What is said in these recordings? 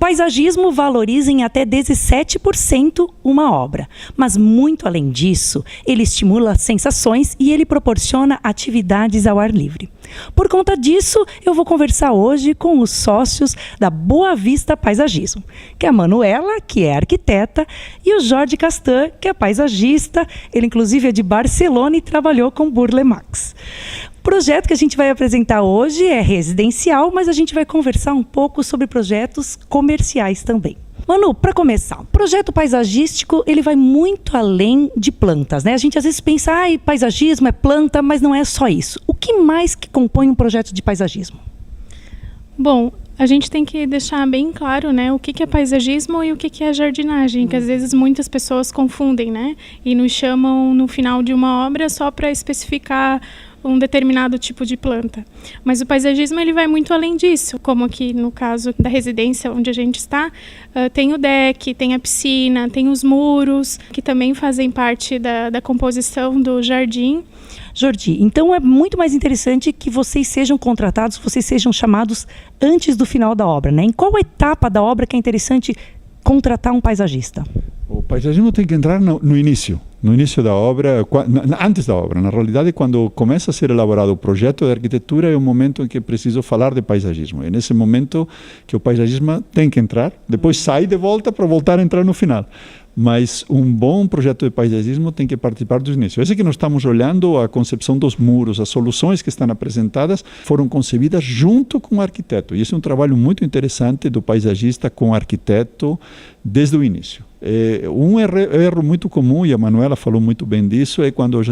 paisagismo valoriza em até 17% uma obra, mas muito além disso, ele estimula sensações e ele proporciona atividades ao ar livre. Por conta disso, eu vou conversar hoje com os sócios da Boa Vista Paisagismo, que é a Manuela, que é arquiteta, e o Jorge Castan, que é paisagista. Ele, inclusive, é de Barcelona e trabalhou com Burle Marx. O projeto que a gente vai apresentar hoje é residencial, mas a gente vai conversar um pouco sobre projetos comerciais também. Manu, para começar, o projeto paisagístico ele vai muito além de plantas, né? A gente às vezes pensa, paisagismo é planta, mas não é só isso. O que mais que compõe um projeto de paisagismo? Bom, a gente tem que deixar bem claro, né, o que é paisagismo e o que é jardinagem, que às vezes muitas pessoas confundem, né? E nos chamam no final de uma obra só para especificar um determinado tipo de planta. Mas o paisagismo ele vai muito além disso, como aqui no caso da residência onde a gente está, tem o deck, tem a piscina, tem os muros, que também fazem parte da composição do jardim. Jordi, então é muito mais interessante que vocês sejam contratados, que vocês sejam chamados antes do final da obra, né? Em qual etapa da obra que é interessante contratar um paisagista? O paisagismo tem que entrar no início da obra, antes da obra. Na realidade, quando começa a ser elaborado o projeto de arquitetura, é o momento em que preciso falar de paisagismo. É nesse momento que o paisagismo tem que entrar, depois sai de volta para voltar a entrar no final. Mas um bom projeto de paisagismo tem que participar do início. Esse que nós estamos olhando, a concepção dos muros, as soluções que estão apresentadas, foram concebidas junto com o arquiteto. E esse é um trabalho muito interessante do paisagista com o arquiteto desde o início. Um erro muito comum, e a Manuela falou muito bem disso, é quando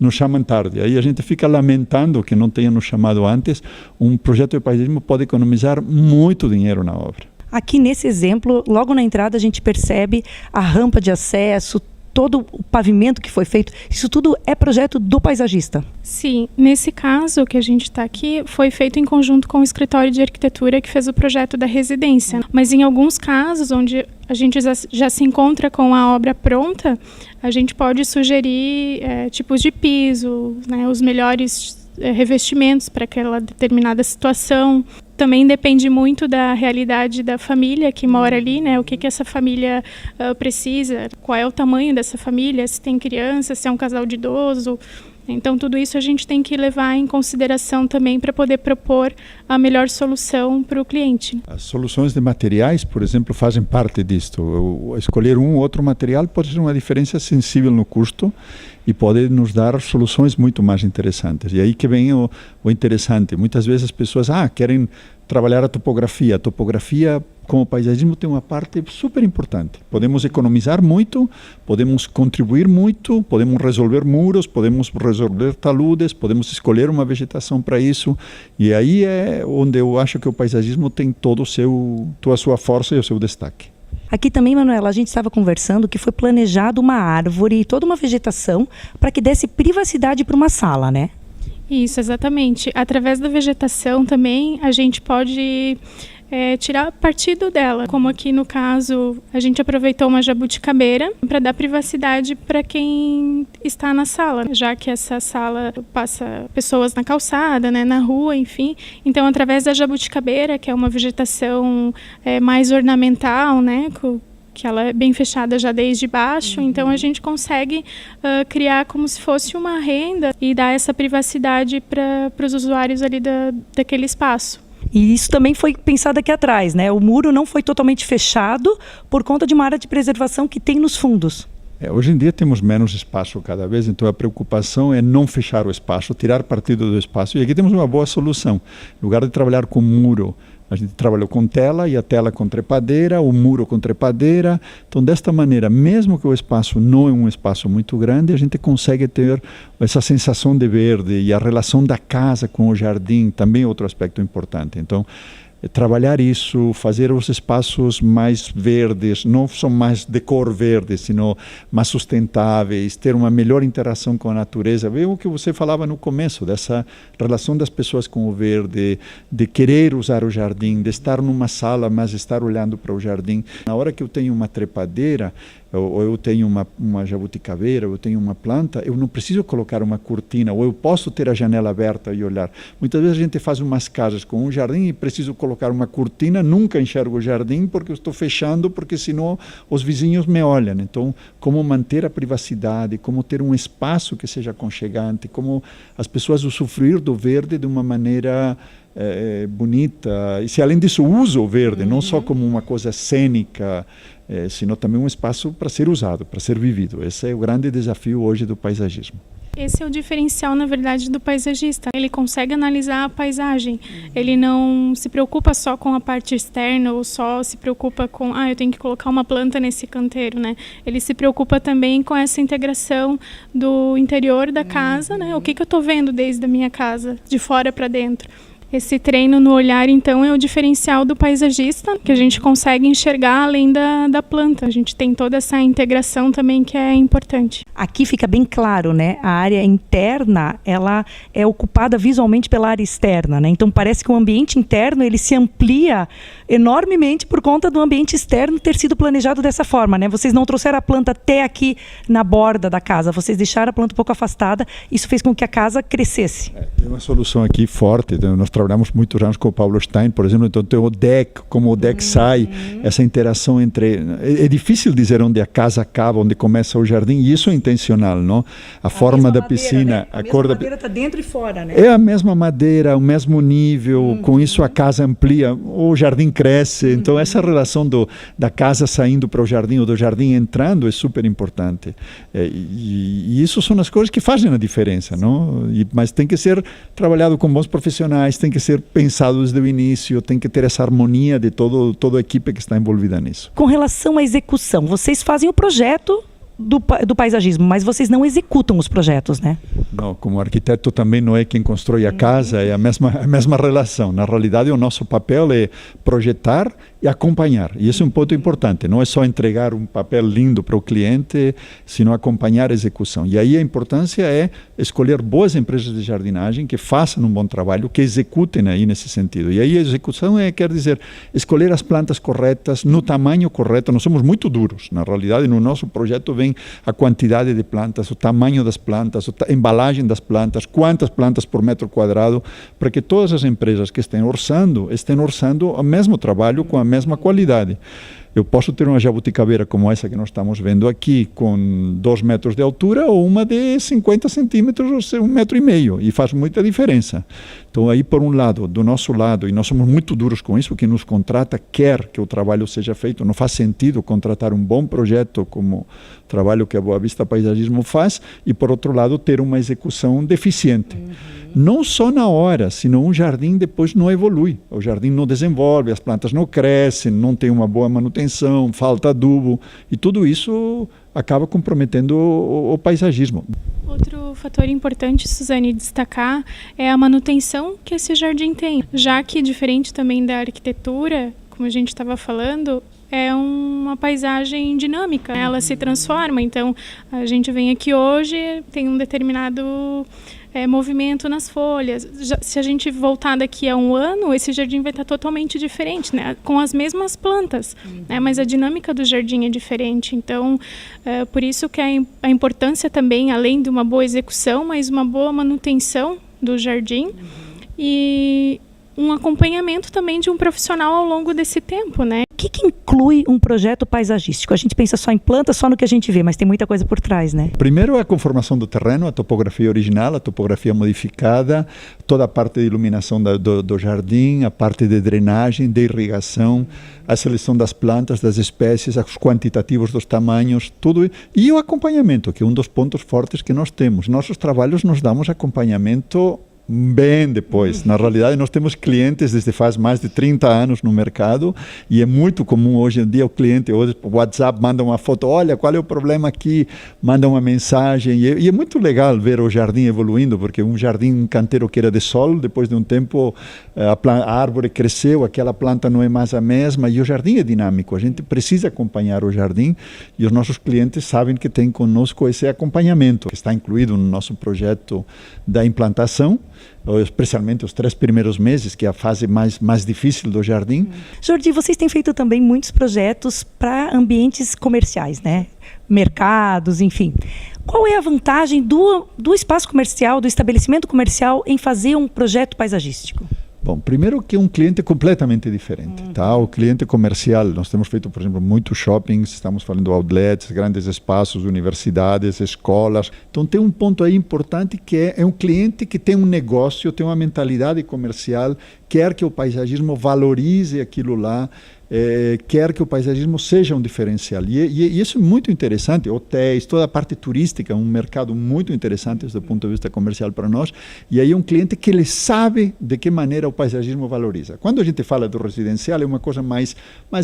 nos chamam tarde. Aí a gente fica lamentando que não tenham nos chamado antes. Um projeto de paisagismo pode economizar muito dinheiro na obra. Aqui nesse exemplo, logo na entrada a gente percebe a rampa de acesso, todo o pavimento que foi feito. Isso tudo é projeto do paisagista? Sim, nesse caso que a gente está aqui, foi feito em conjunto com o escritório de arquitetura que fez o projeto da residência. Mas em alguns casos, onde a gente já se encontra com a obra pronta, a gente pode sugerir tipos de piso, né, os melhores revestimentos para aquela determinada situação. Também depende muito da realidade da família que mora ali, né? O que essa família precisa, qual é o tamanho dessa família, se tem criança, se é um casal de idoso. Então, tudo isso a gente tem que levar em consideração também para poder propor a melhor solução para o cliente. As soluções de materiais, por exemplo, fazem parte disto. Escolher um ou outro material pode ser uma diferença sensível no custo e pode nos dar soluções muito mais interessantes. E aí que vem o interessante. Muitas vezes as pessoas querem trabalhar a topografia. A topografia, como paisagismo, tem uma parte super importante. Podemos economizar muito, podemos contribuir muito, podemos resolver muros, podemos resolver taludes, podemos escolher uma vegetação para isso. E aí é onde eu acho que o paisagismo tem toda a sua força e o seu destaque. Aqui também, Manuela, a gente estava conversando que foi planejado uma árvore e toda uma vegetação para que desse privacidade para uma sala, né? Isso, exatamente. Através da vegetação também a gente pode tirar partido dela. Como aqui no caso, a gente aproveitou uma jabuticabeira para dar privacidade para quem está na sala, já que essa sala passa pessoas na calçada, né, na rua, enfim. Então, através da jabuticabeira, que é uma vegetação mais ornamental, né, que ela é bem fechada já desde baixo, então a gente consegue criar como se fosse uma renda e dar essa privacidade para os usuários ali daquele espaço. E isso também foi pensado aqui atrás, né? O muro não foi totalmente fechado por conta de uma área de preservação que tem nos fundos. Hoje em dia temos menos espaço cada vez, então a preocupação é não fechar o espaço, tirar partido do espaço. E aqui temos uma boa solução. Em lugar de trabalhar com muro, a gente trabalhou com tela, e a tela com trepadeira, o muro com trepadeira. Então, desta maneira, mesmo que o espaço não é um espaço muito grande, a gente consegue ter essa sensação de verde, e a relação da casa com o jardim também é outro aspecto importante. Então, trabalhar isso, fazer os espaços mais verdes, não só mais de cor verde, sino mais sustentáveis, ter uma melhor interação com a natureza. Vê o que você falava no começo, dessa relação das pessoas com o verde, de querer usar o jardim, de estar numa sala, mas estar olhando para o jardim. Na hora que eu tenho uma trepadeira, ou eu tenho uma jabuticabeira, eu tenho uma planta, eu não preciso colocar uma cortina, ou eu posso ter a janela aberta e olhar. Muitas vezes a gente faz umas casas com um jardim e preciso colocar uma cortina, nunca enxergo o jardim porque eu estou fechando, porque senão os vizinhos me olham. Então, como manter a privacidade, como ter um espaço que seja aconchegante, como as pessoas usufruir do verde de uma maneira bonita. E se além disso usa o verde, não só como uma coisa cênica, sino também um espaço para ser usado, para ser vivido. Esse é o grande desafio hoje do paisagismo. Esse é o diferencial, na verdade, do paisagista. Ele consegue analisar a paisagem. Ele não se preocupa só com a parte externa ou só se preocupa com, eu tenho que colocar uma planta nesse canteiro, né? Ele se preocupa também com essa integração do interior da casa, né? O que eu estou vendo desde a minha casa, de fora para dentro. Esse treino no olhar, então, é o diferencial do paisagista, que a gente consegue enxergar além da planta. A gente tem toda essa integração também que é importante. Aqui fica bem claro, né? A área interna, ela é ocupada visualmente pela área externa, né? Então parece que o ambiente interno, ele se amplia enormemente por conta do ambiente externo ter sido planejado dessa forma, né? Vocês não trouxeram a planta até aqui na borda da casa, vocês deixaram a planta um pouco afastada, isso fez com que a casa crescesse. Tem uma solução aqui forte, nós trabalhamos muitos anos com o Paulo Stein, por exemplo, então tem o deck, como o deck sai, essa interação entre... É difícil dizer onde a casa acaba, onde começa o jardim, e isso é intencional, não? A forma da piscina, né? a cor da... madeira está dentro e fora, né? É a mesma madeira, o mesmo nível, com isso a casa amplia, o jardim cresce, então essa relação da casa saindo para o jardim ou do jardim entrando é super importante. E isso são as coisas que fazem a diferença, não? Mas tem que ser trabalhado com bons profissionais, tem que ser pensado desde o início, tem que ter essa harmonia de toda a equipe que está envolvida nisso. Com relação à execução, vocês fazem o projeto do paisagismo, mas vocês não executam os projetos, né? Não, como arquiteto também não é quem constrói a casa, é a mesma relação. Na realidade, o nosso papel é projetar e acompanhar. E isso é um ponto importante. Não é só entregar um papel lindo para o cliente, sino acompanhar a execução. E aí a importância é escolher boas empresas de jardinagem que façam um bom trabalho, que executem aí nesse sentido. E aí a execução quer dizer escolher as plantas corretas, no tamanho correto. Nós somos muito duros. Na realidade, no nosso projeto vem a quantidade de plantas, o tamanho das plantas, a embalagem das plantas, quantas plantas por metro quadrado, para que todas as empresas que estejam orçando o mesmo trabalho com a mesma qualidade. Eu posso ter uma jabuticabeira como essa que nós estamos vendo aqui, com 2 metros de altura, ou uma de 50 centímetros, ou 1,5 metro, e faz muita diferença. Então aí, por um lado, do nosso lado, e nós somos muito duros com isso, quem nos contrata quer que o trabalho seja feito, não faz sentido contratar um bom projeto como o trabalho que a Boa Vista Paisagismo faz, e por outro lado, ter uma execução deficiente. Não só na hora, senão um jardim depois não evolui. O jardim não desenvolve, as plantas não crescem, não tem uma boa manutenção, falta adubo, e tudo isso acaba comprometendo o paisagismo. Outro fator importante, Suzane, destacar é a manutenção que esse jardim tem, já que, diferente também da arquitetura, como a gente estava falando, é uma paisagem dinâmica, ela se transforma. Então, a gente vem aqui hoje, tem um determinado movimento nas folhas. Se a gente voltar daqui a 1 ano, esse jardim vai estar totalmente diferente, né? Com as mesmas plantas, né? Mas a dinâmica do jardim é diferente. Então, por isso que a importância também, além de uma boa execução, mas uma boa manutenção do jardim e um acompanhamento também de um profissional ao longo desse tempo, né? O que inclui um projeto paisagístico? A gente pensa só em planta, só no que a gente vê, mas tem muita coisa por trás, né? Primeiro é a conformação do terreno, a topografia original, a topografia modificada, toda a parte de iluminação do jardim, a parte de drenagem, de irrigação, a seleção das plantas, das espécies, os quantitativos dos tamanhos, tudo. E o acompanhamento, que é um dos pontos fortes que nós temos. Nossos trabalhos nos damos acompanhamento bem depois. Na realidade, nós temos clientes desde faz mais de 30 anos no mercado e é muito comum hoje em dia o cliente, hoje por WhatsApp, manda uma foto, olha, qual é o problema aqui, manda uma mensagem e é muito legal ver o jardim evoluindo, porque um jardim, um canteiro que era de sol, depois de um tempo a árvore cresceu, aquela planta não é mais a mesma e o jardim é dinâmico, a gente precisa acompanhar o jardim e os nossos clientes sabem que tem conosco esse acompanhamento, que está incluído no nosso projeto da implantação. especialmente os 3 primeiros meses, que é a fase mais difícil do jardim. Jordi, vocês têm feito também muitos projetos para ambientes comerciais, né? Mercados, enfim. Qual é a vantagem do espaço comercial, do estabelecimento comercial, em fazer um projeto paisagístico? Bom, primeiro que é um cliente completamente diferente, tá? O cliente comercial, nós temos feito, por exemplo, muitos shoppings, estamos falando outlets, grandes espaços, universidades, escolas. Então tem um ponto aí importante que é um cliente que tem um negócio, tem uma mentalidade comercial, quer que o paisagismo valorize aquilo lá, quer que o paisagismo seja um diferencial. E isso é muito interessante. Hotéis, toda a parte turística, um mercado muito interessante do ponto de vista comercial para nós. E aí é um cliente que ele sabe de que maneira o paisagismo valoriza. Quando a gente fala do residencial, é uma coisa mais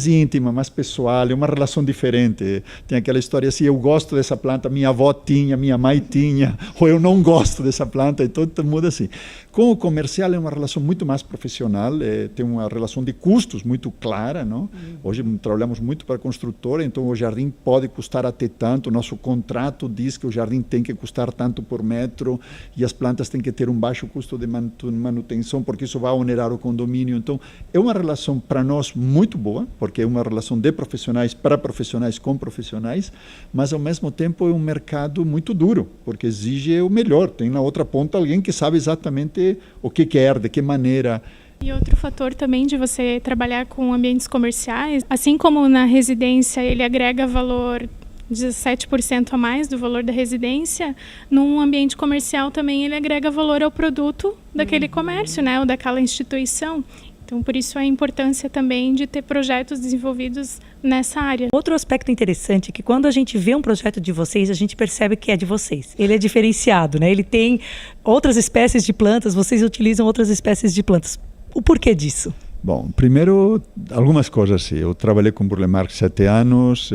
íntima, mais pessoal, é uma relação diferente. Tem aquela história assim, eu gosto dessa planta, minha avó tinha, minha mãe tinha, ou eu não gosto dessa planta, então muda assim. Com o comercial é uma relação muito mais profissional, tem uma relação de custos muito clara, não? Hoje trabalhamos muito para a construtora, então o jardim pode custar até tanto, o nosso contrato diz que o jardim tem que custar tanto por metro e as plantas têm que ter um baixo custo de manutenção, porque isso vai onerar o condomínio. Então é uma relação para nós muito boa, porque é uma relação de profissionais para profissionais com profissionais, mas ao mesmo tempo é um mercado muito duro, porque exige o melhor. Tem na outra ponta alguém que sabe exatamente o que quer, de que maneira. E outro fator também de você trabalhar com ambientes comerciais, assim como na residência ele agrega valor 17% a mais do valor da residência, num ambiente comercial também ele agrega valor ao produto daquele comércio, né, ou daquela instituição. Então, por isso a importância também de ter projetos desenvolvidos nessa área. Outro aspecto interessante é que quando a gente vê um projeto de vocês, a gente percebe que é de vocês. Ele é diferenciado, né? Ele tem outras espécies de plantas, vocês utilizam outras espécies de plantas. O porquê disso? Bom, primeiro, algumas coisas. Eu trabalhei com Burle Marx 7 anos,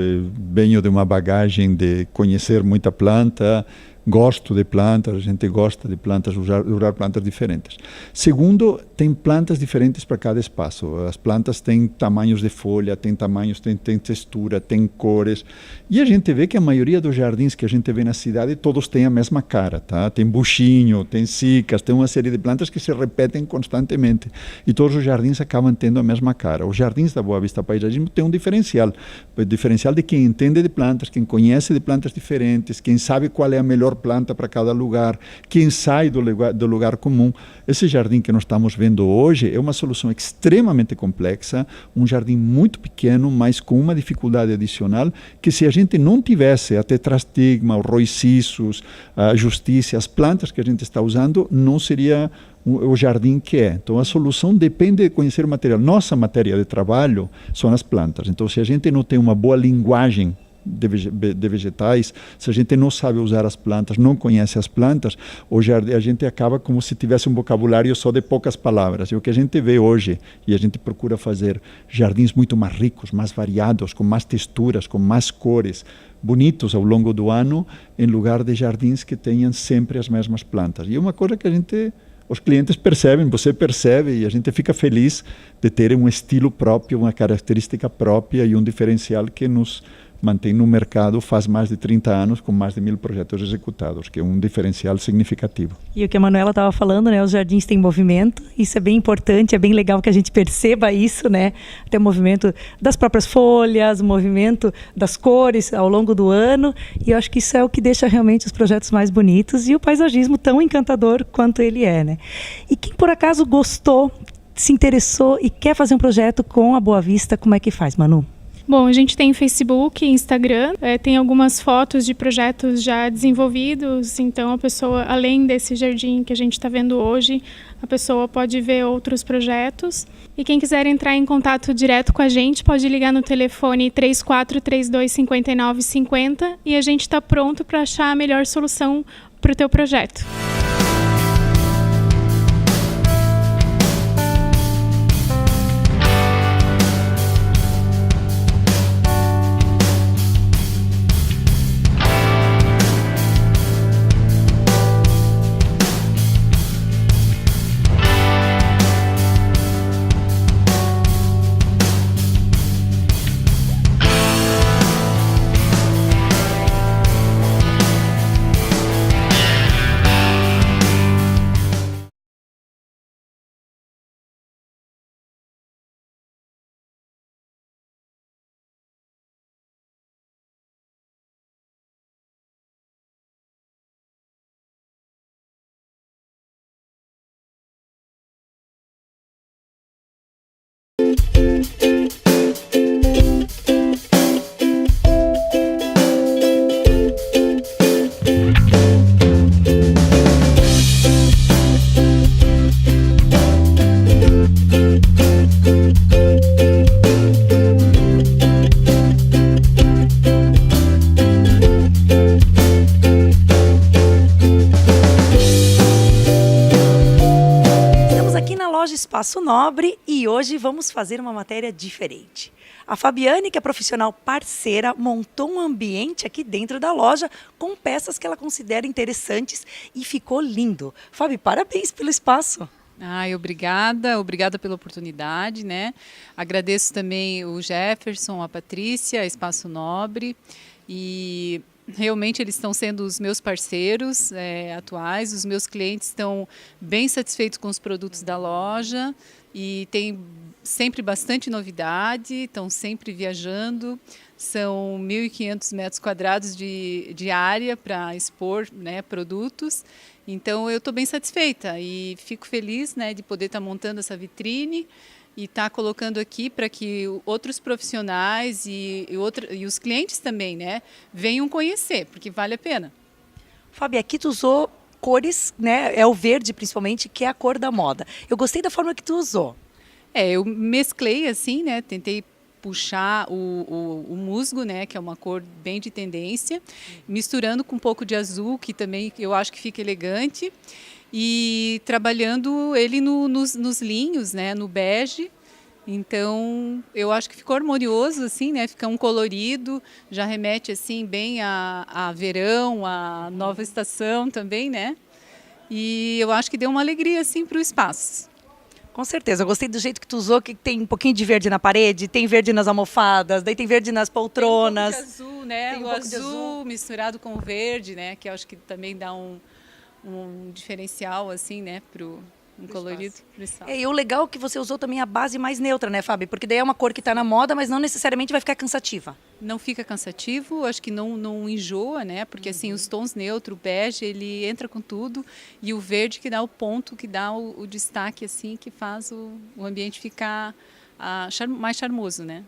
venho de uma bagagem de conhecer muita planta, gosto de plantas, a gente gosta de plantas, usar plantas diferentes. Segundo, tem plantas diferentes para cada espaço. As plantas têm tamanhos de folha, têm tamanhos, têm textura, têm cores. E a gente vê que a maioria dos jardins que a gente vê na cidade, todos têm a mesma cara, tá? Tem buchinho, tem cicas, tem uma série de plantas que se repetem constantemente. E todos os jardins acabam tendo a mesma cara. Os jardins da Boa Vista Paisagismo têm um diferencial. O diferencial de quem entende de plantas, quem conhece de plantas diferentes, quem sabe qual é a melhor planta para cada lugar, quem sai do lugar comum. Esse jardim que nós estamos vendo hoje é uma solução extremamente complexa, um jardim muito pequeno, mas com uma dificuldade adicional, que se a gente não tivesse a tetrastigma, os roiciços, a justiça, as plantas que a gente está usando, não seria o jardim que é. Então a solução depende de conhecer o material. Nossa matéria de trabalho são as plantas. Então se a gente não tem uma boa linguagem de vegetais, se a gente não sabe usar as plantas, não conhece as plantas, a gente acaba como se tivesse um vocabulário só de poucas palavras. E o que a gente vê hoje, e a gente procura fazer jardins muito mais ricos, mais variados, com mais texturas, com mais cores, bonitos ao longo do ano, em lugar de jardins que tenham sempre as mesmas plantas. E é uma coisa que os clientes percebem, você percebe, e a gente fica feliz de ter um estilo próprio, uma característica própria e um diferencial que nos mantém no mercado faz mais de 30 anos, com mais de 1000 projetos executados, que é um diferencial significativo. E o que a Manuela estava falando, né, os jardins têm movimento, isso é bem importante, é bem legal que a gente perceba isso, né, até o movimento das próprias folhas, o movimento das cores ao longo do ano, e eu acho que isso é o que deixa realmente os projetos mais bonitos e o paisagismo tão encantador quanto ele é, né. E quem por acaso gostou, se interessou e quer fazer um projeto com a Boa Vista, como é que faz, Manu? Bom, a gente tem Facebook, Instagram, tem algumas fotos de projetos já desenvolvidos, então a pessoa, além desse jardim que a gente está vendo hoje, a pessoa pode ver outros projetos. E quem quiser entrar em contato direto com a gente, pode ligar no telefone 3432-5950 e a gente está pronto para achar a melhor solução para o teu projeto. Espaço Nobre e hoje vamos fazer uma matéria diferente. A Fabiane, que é profissional parceira, montou um ambiente aqui dentro da loja com peças que ela considera interessantes e ficou lindo. Fabi, parabéns pelo espaço. Ai, obrigada pela oportunidade, né? Agradeço também o Jefferson, a Patrícia, a Espaço Nobre e realmente eles estão sendo os meus parceiros atuais, os meus clientes estão bem satisfeitos com os produtos da loja e tem sempre bastante novidade, estão sempre viajando, são 1.500 metros quadrados de área para expor, né, produtos, então eu estou bem satisfeita e fico feliz, né, de poder estar montando essa vitrine e estar colocando aqui para que outros profissionais e os clientes também, né, venham conhecer, porque vale a pena. Fabi, aqui tu usou cores, né, é o verde principalmente, que é a cor da moda. Eu gostei da forma que tu usou. Eu mesclei assim, né? Tentei puxar o musgo, né? Que é uma cor bem de tendência, misturando com um pouco de azul, que também eu acho que fica elegante, e trabalhando ele nos linhos, né? No bege. Então, eu acho que ficou harmonioso, assim, né? Fica um colorido, já remete assim bem a verão, a nova estação também, né? E eu acho que deu uma alegria assim para o espaço. Com certeza, eu gostei do jeito que tu usou, que tem um pouquinho de verde na parede, tem verde nas almofadas, daí tem verde nas poltronas. Tem um pouco de azul, né? Tem um o pouco de azul misturado com o verde, né? Que eu acho que também dá um diferencial, assim, né? Um colorido pro espaço. E o legal é que você usou também a base mais neutra, né, Fábio? Porque daí é uma cor que está na moda, mas não necessariamente vai ficar cansativa. Não fica cansativo, acho que não enjoa, né? Porque assim, os tons neutro, o bege, ele entra com tudo e o verde que dá o ponto, que dá o destaque, assim, que faz o ambiente ficar mais charmoso, né?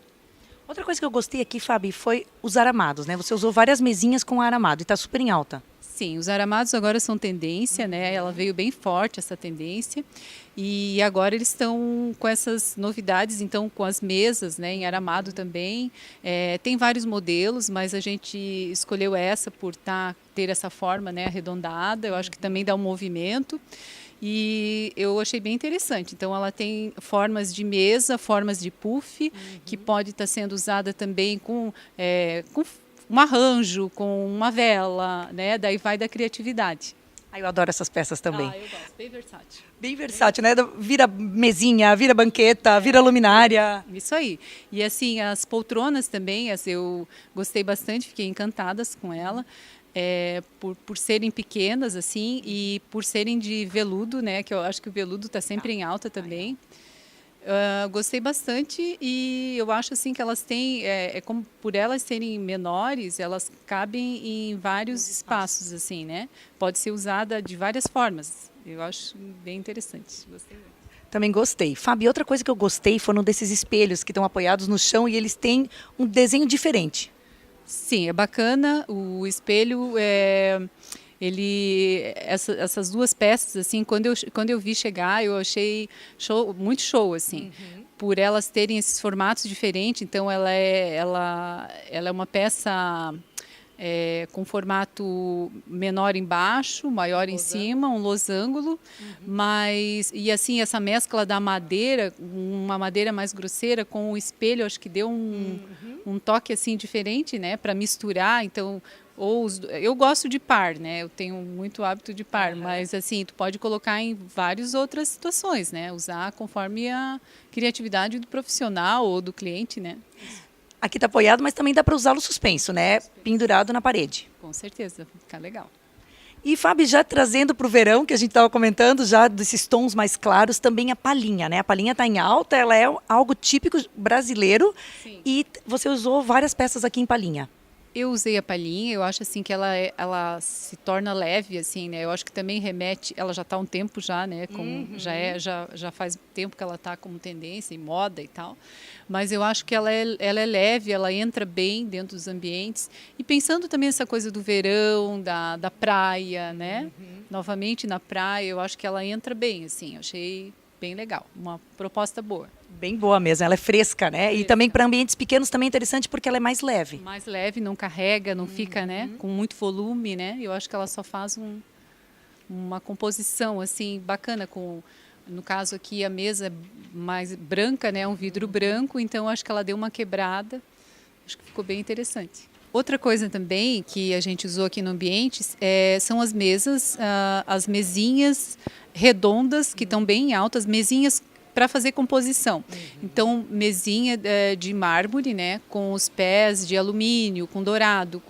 Outra coisa que eu gostei aqui, Fabi, foi os aramados, né? Você usou várias mesinhas com aramado e está super em alta. Sim, os aramados agora são tendência, né? Ela veio bem forte, essa tendência. E agora eles estão com essas novidades, então com as mesas, né, em aramado também. Tem vários modelos, mas a gente escolheu essa por ter essa forma, né, arredondada. Eu acho que também dá um movimento. E eu achei bem interessante. Então, ela tem formas de mesa, formas de puff, que pode estar sendo usada também com um arranjo, com uma vela, né? Daí vai da criatividade. Eu adoro essas peças também. Eu gosto, bem versátil. Bem versátil, né? Vira mesinha, vira banqueta, vira luminária. Isso aí. E assim, as poltronas também, eu gostei bastante, fiquei encantada com ela. Por serem pequenas, assim, e por serem de veludo, né? Que eu acho que o veludo está sempre em alta também. Gostei bastante e eu acho assim que elas têm, como por elas serem menores, elas cabem em vários espaços, assim, né? Pode ser usada de várias formas. Eu acho bem interessante. Gostei muito. Também gostei. Fábio, outra coisa que eu gostei foram desses espelhos que estão apoiados no chão e eles têm um desenho diferente. Sim, é bacana. O espelho essas duas peças, assim, quando eu vi chegar, eu achei muito show, assim, por elas terem esses formatos diferentes. Então, ela é uma peça com formato menor embaixo, maior em cima, um losango, e assim, essa mescla da madeira, uma madeira mais grosseira com o espelho, acho que deu um toque assim diferente, né, para misturar. Então, eu gosto de par, né? Eu tenho muito hábito de par, mas assim, tu pode colocar em várias outras situações, né? Usar conforme a criatividade do profissional ou do cliente, né? Aqui está apoiado, mas também dá para usá-lo suspenso, né? Pendurado na parede. Com certeza, fica legal. E, Fábio, já trazendo para o verão, que a gente estava comentando, já desses tons mais claros, também a palhinha, né? A palhinha está em alta, ela é algo típico brasileiro. Sim. E você usou várias peças aqui em palhinha. Eu usei a palhinha, eu acho assim que ela se torna leve, assim, né? Eu acho que também remete, ela já está há um tempo já, né? Já faz tempo que ela está como tendência em moda e tal. Mas eu acho que ela é leve, ela entra bem dentro dos ambientes. E pensando também essa coisa do verão, da praia, né? Novamente na praia, eu acho que ela entra bem, assim. Eu achei bem legal, uma proposta boa. Bem boa mesmo, ela é fresca, né? Fresca. E também para ambientes pequenos também é interessante porque ela é mais leve. Mais leve, não carrega, não fica, né, com muito volume, né? Eu acho que ela só faz uma composição assim bacana No caso aqui, a mesa é mais branca, né? Um vidro branco, então acho que ela deu uma quebrada. Acho que ficou bem interessante. Outra coisa também que a gente usou aqui no ambiente são as mesas, as mesinhas redondas, que estão bem altas, mesinhas para fazer composição. Então, mesinha de mármore, né, com os pés de alumínio, com dourado,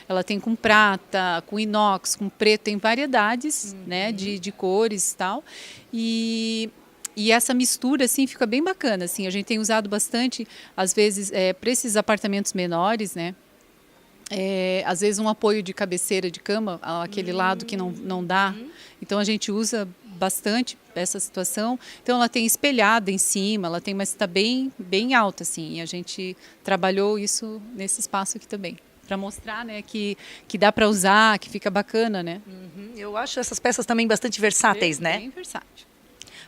ela tem com prata, com inox, com preto, tem variedades, né, de cores e tal. E essa mistura, assim, fica bem bacana, assim. A gente tem usado bastante, às vezes, para esses apartamentos menores, né, às vezes um apoio de cabeceira de cama, aquele lado que não dá. Então, a gente usa bastante essa situação. Então, ela tem espelhada em cima, mas está bem alta, assim. E a gente trabalhou isso nesse espaço aqui também, para mostrar, né, que dá para usar, que fica bacana, né? Eu acho essas peças também bastante versáteis, né? Bem versátil.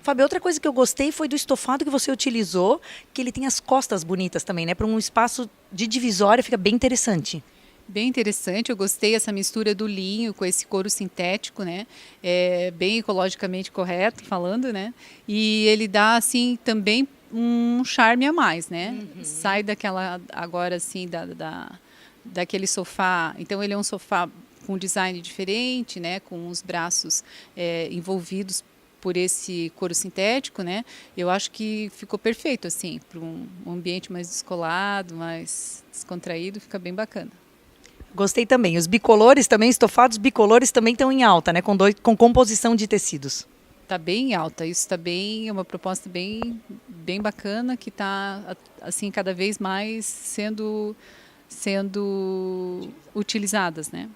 Fábio, outra coisa que eu gostei foi do estofado que você utilizou, que ele tem as costas bonitas também, né? Para um espaço de divisória fica bem interessante. Bem interessante, eu gostei dessa mistura do linho com esse couro sintético, né? Bem ecologicamente correto, falando, né? E ele dá, assim, também um charme a mais, né? Sai daquela, agora, assim, daquele sofá. Então, ele é um sofá com design diferente, né? Com os braços envolvidos por esse couro sintético, né? Eu acho que ficou perfeito, assim, para um ambiente mais descolado, mais descontraído, fica bem bacana. Gostei também. Os bicolores também, estofados bicolores também estão em alta, né? Com composição de tecidos. Está bem alta. Isso está é uma proposta bem bacana que está assim cada vez mais sendo utilizadas, né?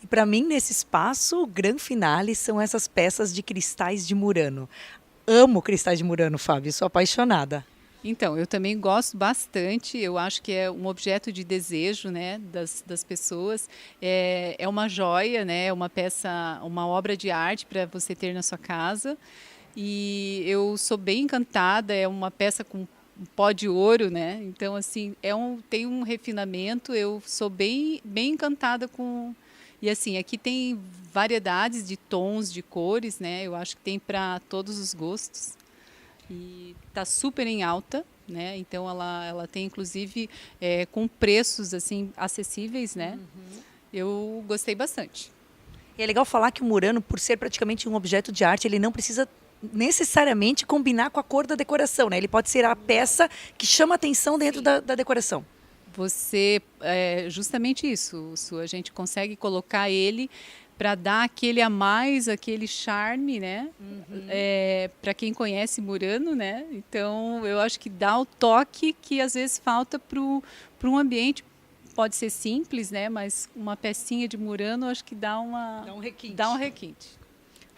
E para mim nesse espaço o grande finale são essas peças de cristais de Murano. Amo cristais de Murano, Fábio. Sou apaixonada. Então, eu também gosto bastante, eu acho que é um objeto de desejo, né, das pessoas, é uma joia, né, é uma peça, uma obra de arte para você ter na sua casa, e eu sou bem encantada, é uma peça com pó de ouro, né, então assim, tem um refinamento, eu sou bem encantada com... E assim, aqui tem variedades de tons, de cores, né, eu acho que tem para todos os gostos. E está super em alta, né? Então ela tem inclusive com preços assim acessíveis, né? Eu gostei bastante. E é legal falar que o Murano, por ser praticamente um objeto de arte, ele não precisa necessariamente combinar com a cor da decoração, né? Ele pode ser a peça que chama atenção dentro da decoração. Justamente isso, Su, a gente consegue colocar ele para dar aquele a mais, aquele charme, né? Para quem conhece Murano, né? Então, eu acho que dá o toque que às vezes falta para um ambiente. Pode ser simples, né? Mas uma pecinha de Murano, eu acho que dá um requinte. Dá um requinte.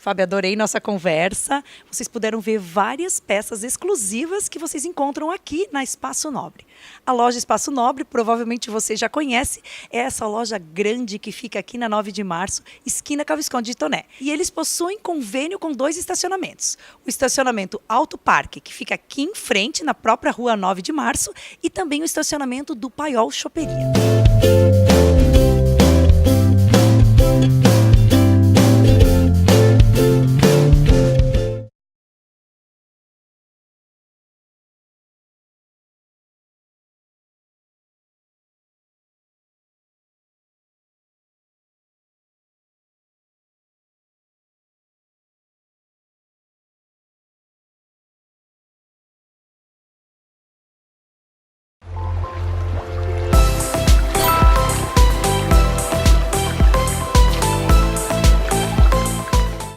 Fábio, adorei nossa conversa. Vocês puderam ver várias peças exclusivas que vocês encontram aqui na Espaço Nobre. A loja Espaço Nobre, provavelmente você já conhece, é essa loja grande que fica aqui na 9 de março, esquina com a Visconde de Toné. E eles possuem convênio com 2 estacionamentos. O estacionamento Alto Parque, que fica aqui em frente, na própria rua 9 de março, e também o estacionamento do Paiol Choperia.